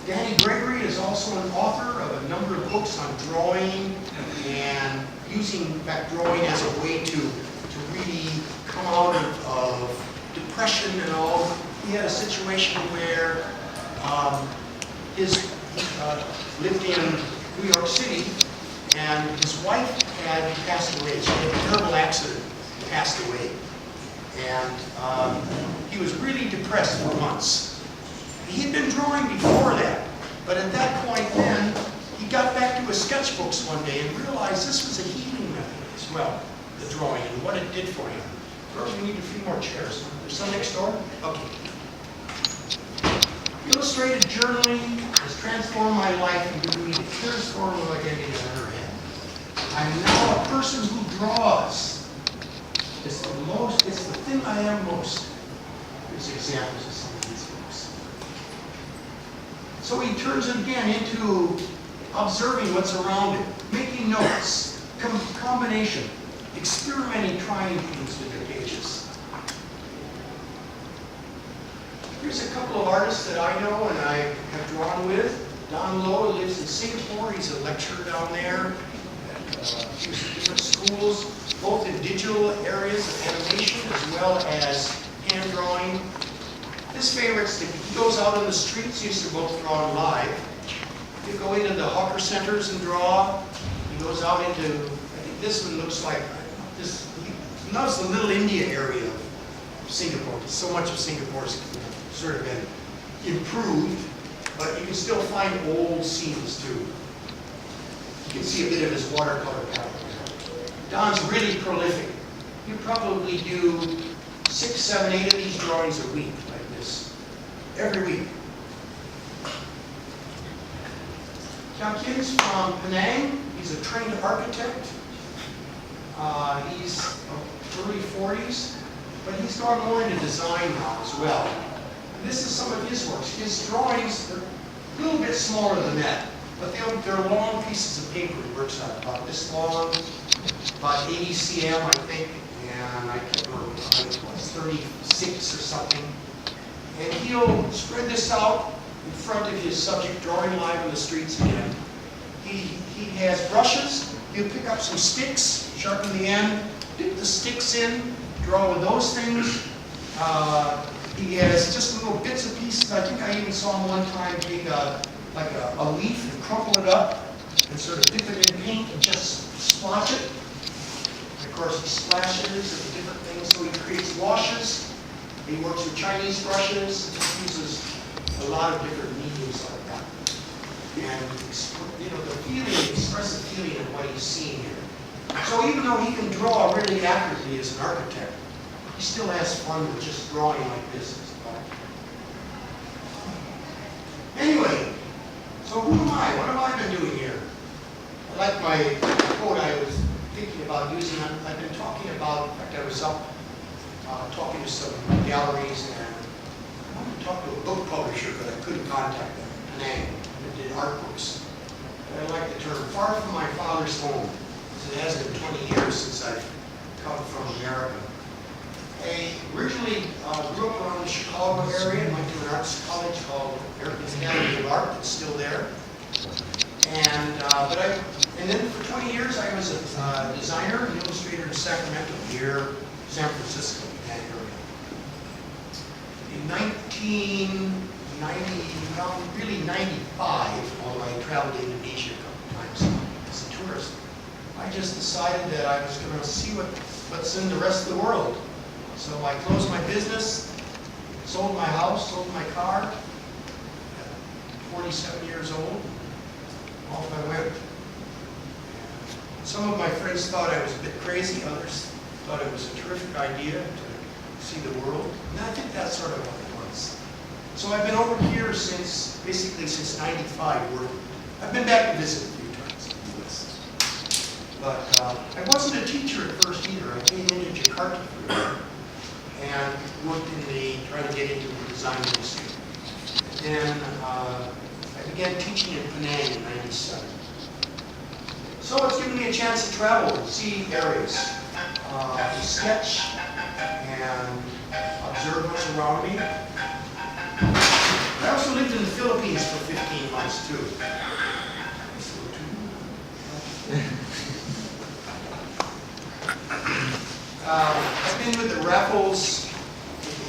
Danny Gregory is also an author of a number of books on drawing and using, in fact, drawing as a way to really come out of depression and all. He had a situation where he lived in New York City, and his wife had passed away. She had a terrible accident and passed away. And he was really depressed for months. He had been drawing before that, but at that point then, he got back to his sketchbooks one day and realized this was a healing method as well, the drawing, and what it did for him. First, we need a few more chairs. There's some next door? Okay. Illustrated journaling has transformed my life and given me the clearest form of identity I've ever had. I'm now a person who draws. It's the thing I am most. Here's examples of some of these books. So he turns it again into observing what's around him, making notes, combination, experimenting, trying things with the pages. Here's a couple of artists that I know and I have drawn with. Don Lowe lives in Singapore. He's a lecturer down there at different schools, both in digital areas of animation as well as hand drawing. His favorites, he goes out on the streets. He used to both draw live. He'll go into the hawker centers and draw. He goes out into, I think this one looks like, he loves the Little India area of Singapore. So much of Singapore has sort of been improved, but you can still find old scenes too. You can see a bit of his watercolor palette there. Don's really prolific. You probably do 6, 7, 8 of these drawings a week like this, every week. John Kim's from Penang. He's a trained architect. He's early 40s, but he's gone more into design now as well. And this is some of his works. His drawings are a little bit smaller than that, but they're long pieces of paper. He works on about this long, about 80 cm, I think, and I can't remember what it was, 36 or something. And he'll spread this out in front of his subject, drawing live on the streets again. He has brushes. He'll pick up some sticks, sharpen the end, dip the sticks in, draw with those things. He has just little bits and pieces. I think I even saw him one time take like a leaf and crumple it up and sort of dip it in paint and just splotch it. And of course, he splashes and different things. So he creates washes. He works with Chinese brushes. He uses a lot of different mediums like that. And the feeling, expressive feeling of what he's seeing here. So even though he can draw really accurately as an architect, he still has fun with just drawing like this. Anyway, so who am I? What have I been doing here? I like my quote I was thinking about using. I've been talking about, in fact, I was up talking to some galleries, and I wanted to talk to a book publisher, but I couldn't contact them. Penang, that did art books. And I like the term, far from my father's home, because it has been 20 years since I've come from America. I originally grew up around the Chicago area and went to an arts college called American Academy of Art that's still there. And then for 20 years I was a designer and illustrator in Sacramento, here, San Francisco, that area. In 1995, although I traveled to Indonesia a couple times as a tourist, I just decided that I was going to see what's in the rest of the world. So I closed my business, sold my house, sold my car, at 47 years old, off I went. Some of my friends thought I was a bit crazy, others thought it was a terrific idea to see the world. And I think that's sort of what it was. So I've been over here basically since 95. I've been back to visit a few times in the US. But I wasn't a teacher at first either. I came into Jakarta for a year and worked trying to get into the design industry. And then I began teaching in Penang in 97. So it's given me a chance to travel and see areas, to sketch and observe what's around me. I also also lived in the Philippines for 15 months too. I've been with the Raffles,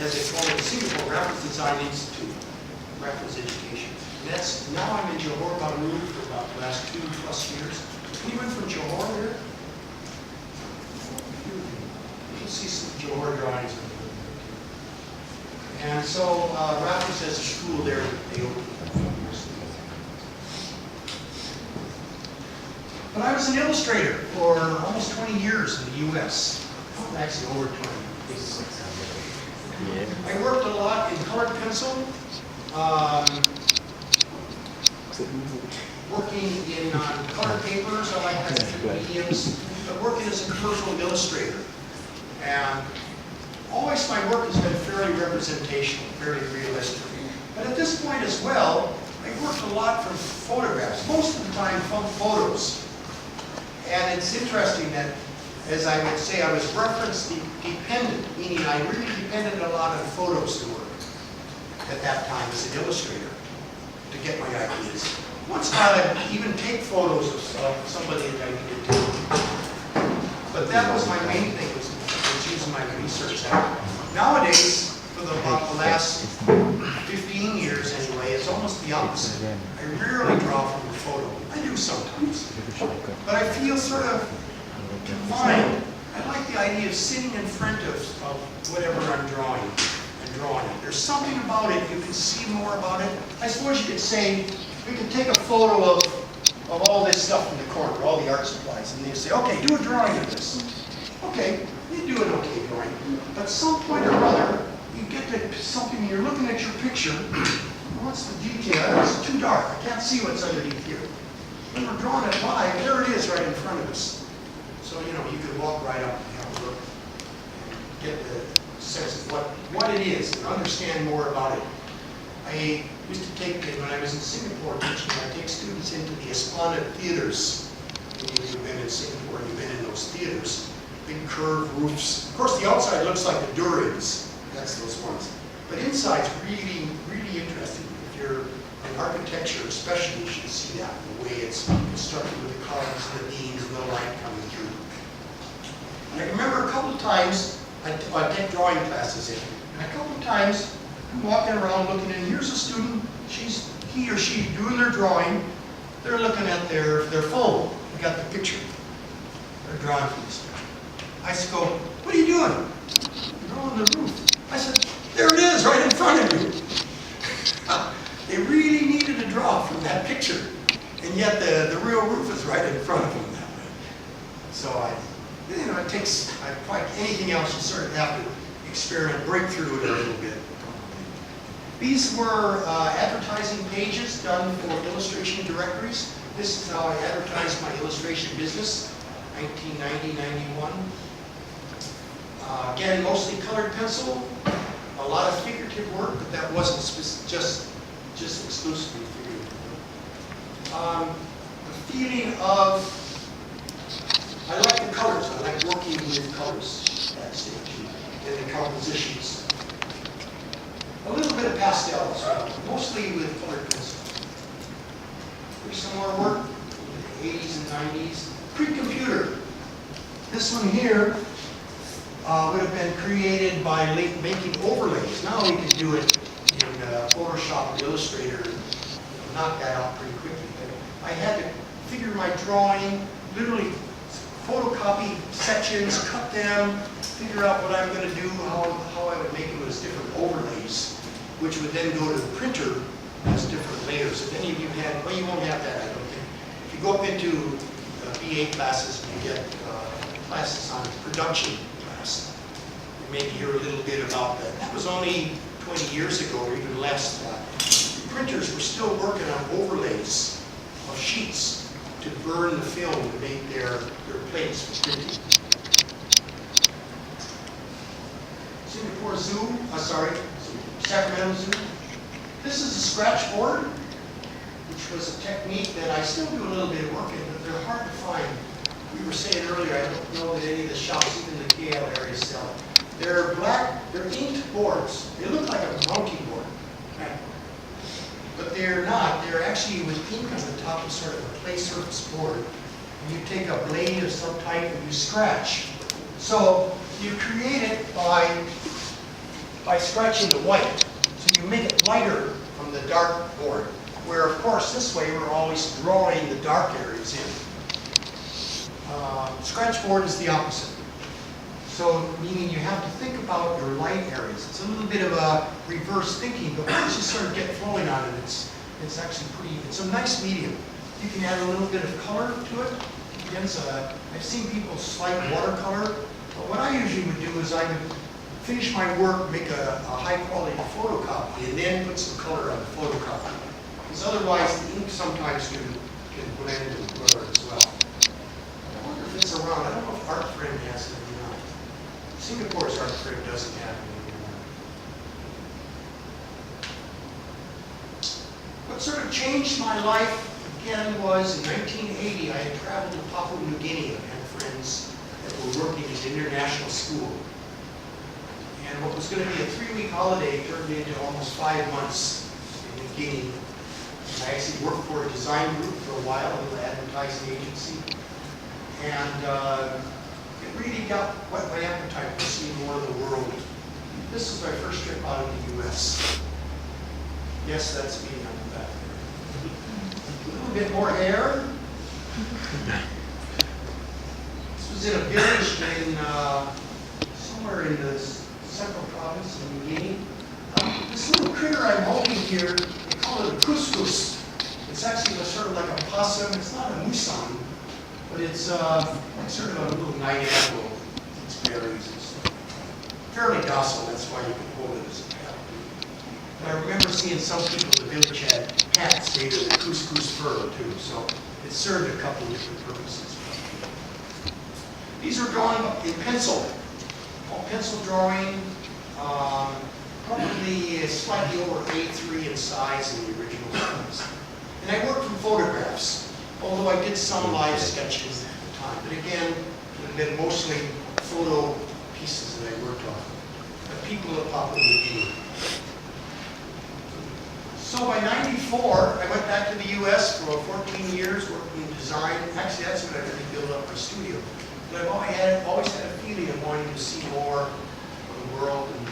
as they call it, the Singapore Raffles Design Institute, Raffles Education. And that's, now I'm in Johor Bahru for about the last 2+ years. Anyone from Johor there? You can see some Johor drawings. And so Raffles has a school there that they opened a few years ago. But I was an illustrator for almost 20 years in the U.S. Actually, over 20. I worked a lot in colored pencil, working in colored papers. I like different mediums, but working as a commercial illustrator. And always my work has been fairly representational, very realistic. But at this point as well, I worked a lot from photographs, most of the time from photos. And it's interesting that, as I would say, I was reference dependent, meaning I really depended a lot on photos to work at that time as an illustrator to get my ideas. Once in a while I'd even take photos of somebody that I needed to. But that was my main thing, was using my research. Nowadays, for about the last 15 years anyway, it's almost the opposite. I rarely draw from a photo. I do sometimes. But I feel sort of confined. I like the idea of sitting in front of whatever I'm drawing and drawing it. There's something about it, you can see more about it. I suppose you could say, we could take a photo of all this stuff in the corner, all the art supplies, and you say, okay, do a drawing of this. Okay, you do an okay drawing. But some point or other, you get to something, you're looking at your picture, what's the detail? It's too dark, I can't see what's underneath here. When we're drawing it live, there it is right in front of us. So, you know, you could walk right up and have a look and get the sense of what it is and understand more about it. I used to take, when I was in Singapore teaching, I take students into the Esplanade theaters. When you've been in Singapore, you've been in those theaters. Big curved roofs. Of course, the outside looks like the Durians. That's those ones. But inside's really, really interesting. If you're in architecture especially, you should see that, the way it's constructed with the columns and the beams and the light coming through. And I remember a couple of times, I'd take drawing classes in, and a couple of times, I'm walking around looking, and here's a student, he or she doing their drawing, they're looking at their phone. They got the picture. They're drawing from this picture. I said, go, what are you doing? I'm drawing the roof. I said, there it is, right in front of you. They really needed to draw from that picture, and yet the real roof is right in front of them that way. So it takes, like anything else, you sort of have to experiment, break through it a little bit. These were advertising pages done for illustration directories. This is how I advertised my illustration business, 1990-91. Again, mostly colored pencil, a lot of figurative work, but that wasn't just exclusively figurative work. The feeling of, I like the colors. I like working with colors at that stage and the compositions. A little bit of pastel as well, mostly with colored pencil. Here's some more work in the 80s and 90s. Pre-computer. This one here would have been created by making overlays. Now we can do it in Photoshop or Illustrator and knock that out pretty quickly. But I had to figure my drawing, literally photocopy sections, cut them, figure out what I'm going to do, how I would make them as different overlays, which would then go to the printer as different layers. If any of you had, well, you won't have that, I don't think. If you go up into BA classes, you get classes on production class. You maybe hear a little bit about that. That was only 20 years ago, or even less than that. The printers were still working on overlays of sheets to burn the film to make their plates for printing. Singapore Zoo, Sacramento Zoo. This is a scratch board, which was a technique that I still do a little bit of work in, but they're hard to find. We were saying earlier, I don't know that any of the shops, even the KL area, sell it. They're black, they're inked boards. They look like a mounting board. actually with ink on the top of sort of a clay surface board. And you take a blade of some type and you scratch. So you create it by scratching the white. So you make it lighter from the dark board. Where of course this way we're always drawing the dark areas in. Scratch board is the opposite. So meaning you have to think about your light areas. It's a little bit of a reverse thinking, but once you sort of get flowing on it, it's actually it's a nice medium. You can add a little bit of color to it. Again, I've seen people slight watercolor. But what I usually would do is I would finish my work, make a high quality photocopy, and then put some color on the photocopy. Because otherwise the ink sometimes can blend and blur as well. I wonder if it's around. I don't know if Art Frame has it or not. Singapore's Art Frame doesn't have it anymore. What sort of changed my life again was in 1980 I had traveled to Papua New Guinea. I had friends that were working at an international school. And what was going to be a 3-week holiday turned into almost 5 months in New Guinea. I actually worked for a design group for a while, a little advertising agency. And it really got whet my appetite for seeing more of the world. This is my first trip out of the U.S. Yes, that's me on the back there. A little bit more hair. This was in a village in somewhere in the central province of New Guinea. This little critter I'm holding here, they call it a couscous. It's actually sort of like a possum. It's not a musang, but it's sort of a little night animal. It's berries and stuff. Fairly docile, that's why you can hold it as a pet. And I remember seeing some people in the village had hats made of the couscous fur too, so it served a couple of different purposes. These are drawn in pencil. All pencil drawing, probably slightly over A3 in size in the original size. And I worked from photographs, although I did some live sketches at the time. But again, it had been mostly photo pieces that I worked on. The people of Papua New Guinea. So by '94, I went back to the U.S. for 14 years working in design. Actually, that's when I really built up my studio. But I've always had a feeling of wanting to see more of the world. And,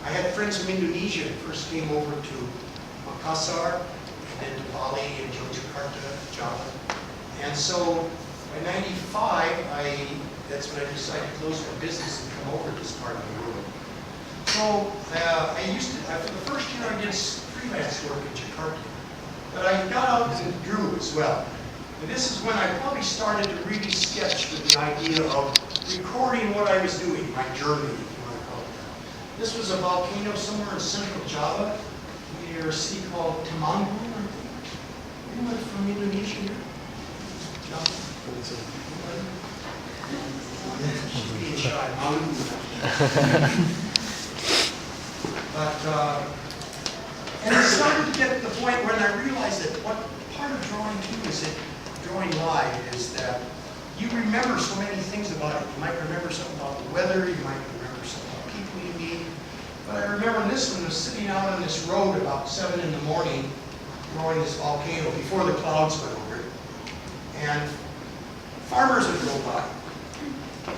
I had friends from Indonesia who first came over to Makassar, and then to Bali and Yogyakarta, Java. And so by '95, that's when I decided to close my business and come over to this part of the world. So for the first year I did freelance work in Jakarta, but I got out and drew as well. And this is when I probably started to really sketch with the idea of recording what I was doing, my journey, if you want to call it that. This was a volcano somewhere in central Java, near a city called Temanggung, I think. Anyone from Indonesia here? Java? She's being shy. But, and it started to get to the point when I realized that what part of drawing too is that drawing live is that you remember so many things about it. You might remember something about the weather, you might remember something about people you meet. But I remember this one was sitting out on this road about 7 in the morning, drawing this volcano before the clouds went over it. And farmers would go by.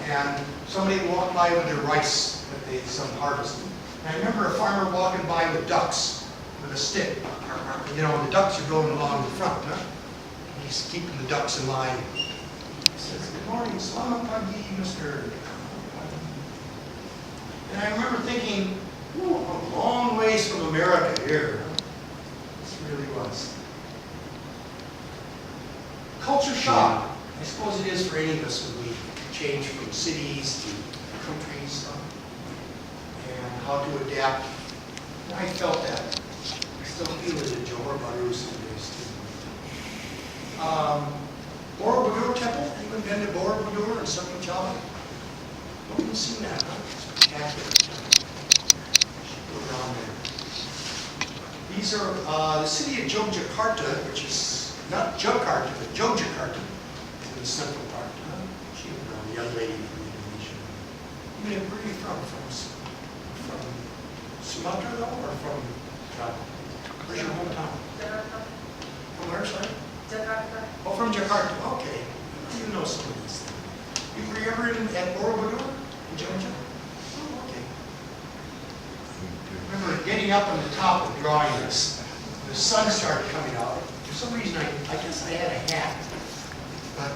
And somebody would walk by with their rice that they some harvested. And I remember a farmer walking by with ducks, with a stick. You know, and the ducks are going along the front, huh? He's keeping the ducks in line. He says, "Good morning, selamat pagi, Mr." And I remember thinking, ooh, a long ways from America here. This really was. Culture shock. I suppose it is for any of us when we change from cities to countries and how to adapt. And I felt that. I still feel it in Johor Bahru some days too. Borobudur Temple. Anyone been to Borobudur in Central Java? No one's seen that, huh? It's spectacular. Go down there. These are the city of Yogyakarta, which is not Jakarta, but Yogyakarta, in the central part. She was a young lady from Indonesia. Where are you from? From Sumatra, though, or from Java? Where's your hometown? Jakarta. From where, sorry? Jakarta. Oh, from Jakarta, okay. You know some of these things. Were you ever at Borobudur in Georgia? Oh, okay. I remember getting up on the top and drawing this. The sun started coming out. For some reason, I guess I had a hat. But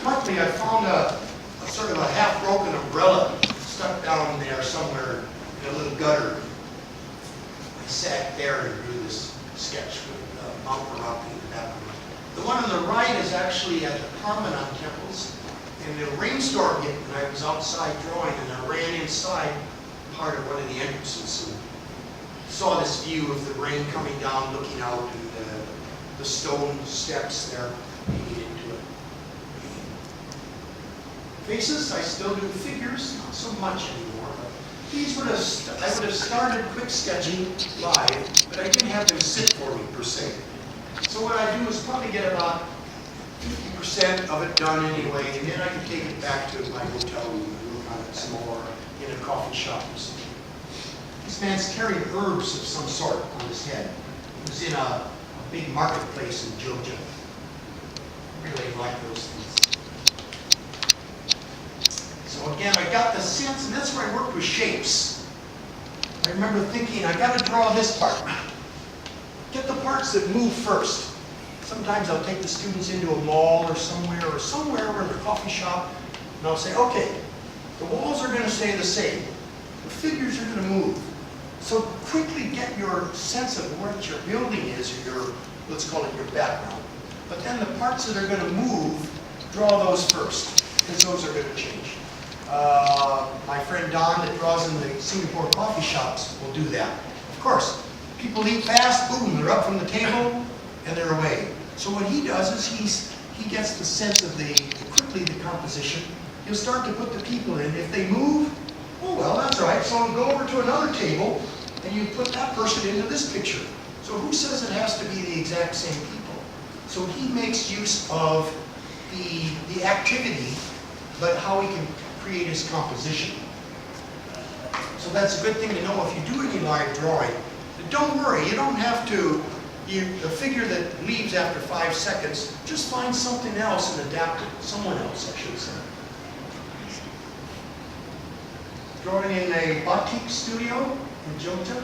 luckily, I found a sort of a half-broken umbrella stuck down there somewhere in a little gutter. I sat there and drew this sketch with Mount Meraki in the background. The one on the right is actually at the Parmenan temples. And a rainstorm hit, and I was outside drawing, and I ran inside part of one of the entrances and saw this view of the rain coming down, looking out, and the stone steps there leading into it. Faces, I still do figures, not so much anymore. But these I would have started quick sketching live, but I didn't have them sit for me per se. So what I do is probably get about 50% of it done anyway, and then I can take it back to my hotel room and work on it some more in a coffee shop or something. This man's carrying herbs of some sort on his head. He was in a big marketplace in Georgia. Really like those things. So again, I got the sense, and that's where I worked with shapes. I remember thinking, I got to draw this part. Get the parts that move first. Sometimes I'll take the students into a mall or somewhere or in a coffee shop, and I'll say, okay, the walls are going to stay the same. The figures are going to move. So quickly get your sense of what your building is, or your, let's call it your background. But then the parts that are going to move, draw those first, because those are going to change. My friend Don that draws in the Singapore coffee shops will do that. Of course, people eat fast, boom, they're up from the table, and they're away. So what he does is he gets the sense of quickly the composition. He'll start to put the people in. If they move, oh well, that's right. So I'll go over to another table, and you put that person into this picture. So who says it has to be the exact same people? So he makes use of the activity, but how he can create his composition. So that's a good thing to know if you do any live drawing. But don't worry, you don't have to. The figure that leaves after 5 seconds, just find something else and adapt it. Someone else, I should say. Drawing in a batik studio in Jogja.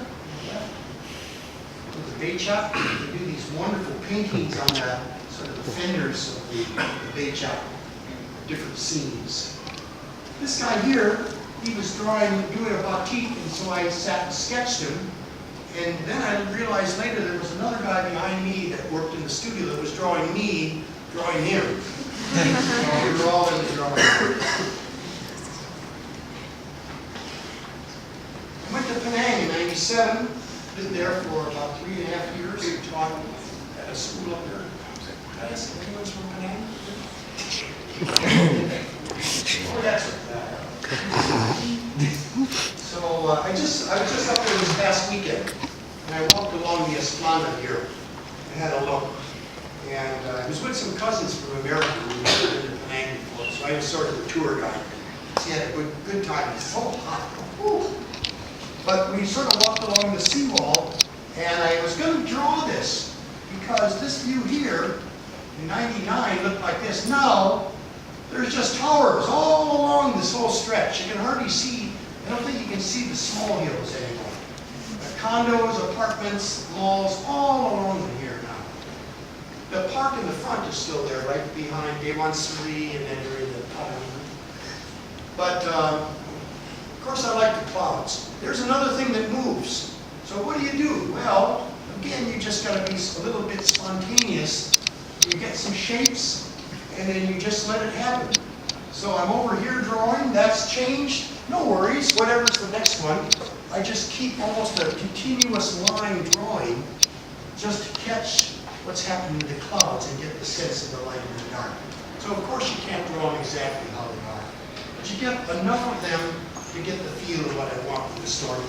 With the Becak, they do these wonderful paintings on the sort of the fenders of the Becak, different scenes. This guy here, he was doing a batik, and so I sat and sketched him. And then I realized later there was another guy behind me that worked in the studio that was drawing me, drawing him. So we were all in the drawing. I went to Penang in '97, lived there for about 3.5 years, taught at a school up there. Can I ask if anyone's from Penang? Oh, that's right. So I was just up there this past weekend, and I walked along the Esplanade here. I had a look, and I was with some cousins from America who had never been to Penang before, so I was sort of a tour guide. He had a good time. It's so hot. Whew. But we sort of walked along the seawall, and I was going to draw this because this view here in '99 looked like this. Now there's just towers all along this whole stretch. You can hardly see. I don't think you can see the small hills anymore. Condos, apartments, malls, all along here now. The park in the front is still there, right behind Dewan Sri, and then you're in the Padang. But, of course, I like the clouds. There's another thing that moves. So what do? Well, again, you just got to be a little bit spontaneous. You get some shapes, and then you just let it happen. So I'm over here drawing. That's changed. No worries, whatever's the next one. I just keep almost a continuous line drawing just to catch what's happening in the clouds and get the sense of the light and the dark. So of course you can't draw them exactly how they are. But you get enough of them to get the feel of what I want with the story.